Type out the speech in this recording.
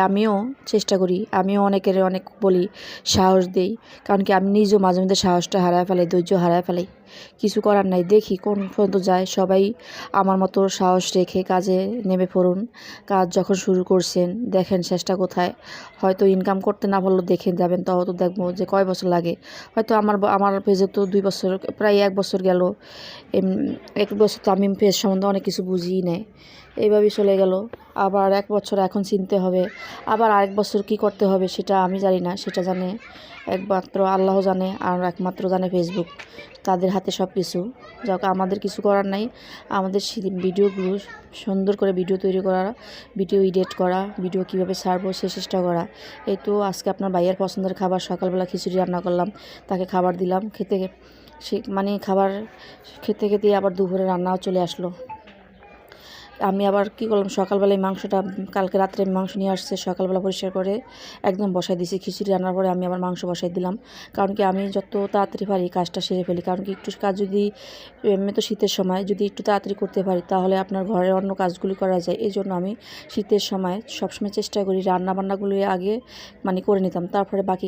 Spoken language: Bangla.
আমিও চেষ্টা করি, আমিও অনেকের অনেক বলি, সাহস দেই। কারণ কি আমি নিজেও মাঝে মধ্যে সাহসটা হারায় ফেলাই, ধৈর্য হারায় ফেলাই। কিছু করার নাই, দেখি কোন পর্যন্ত যায়। সবাই আমার মতো সাহস রেখে কাজে নেমে পড়ুন। কাজ যখন শুরু করছেন দেখেন শেষটা কোথায়। হয়তো ইনকাম করতে না পারলেও দেখে যাবেন, তাও তো দেখবো যে কয় বছর লাগে। হয়তো আমার পেজে তো 2 বছর, প্রায় 1 বছর গেল। 1 বছর তো আমি পেজ সম্বন্ধে অনেক কিছু বুঝিই নাই, এইভাবেই চলে গেল। আবার 1 বছর এখন চিনতে হবে, আবার আরেক বছর কি করতে হবে সেটা আমি জানি না, সেটা জানে একমাত্র আল্লাহ জানে, আর একমাত্র জানে ফেসবুক। তাদের হাতে সব কিছু। যাক, আমাদের কিছু করার নাই। আমাদের ভিডিওগুলো সুন্দর করে ভিডিও তৈরি করা, ভিডিও এডিট করা, ভিডিও কীভাবে ছাড়বো সে চেষ্টা করা। এই তো আজকে আপনার ভাইয়ের পছন্দের খাবার, সকালবেলা খিচুড়ি রান্না করলাম, তাকে খাবার দিলাম। সে খাবার খেতে খেতেই আবার দুপুরে রান্নাও চলে আসলো। আমি আবার কী করলাম, সকালবেলায় মাংসটা, কালকে রাত্রে মাংস নিয়ে আসছে, সকালবেলা পরিষ্কার করে একদম বসাই দিয়েছি। খিচুড়ি রান্নার পরে আমি আবার মাংস বসাই দিলাম। কারণ কি আমি যত তাড়াতাড়ি পারি কাজটা সেরে ফেলি। কারণ কি একটু কাজ যদি, এমনি তো শীতের সময় যদি একটু তাড়াতাড়ি করতে পারি তাহলে আপনার ঘরের অন্য কাজগুলি করা যায়। এই জন্য আমি শীতের সময় সবসময় চেষ্টা করি রান্নাবান্নাগুলি আগে করে নিতাম, তারপরে বাকি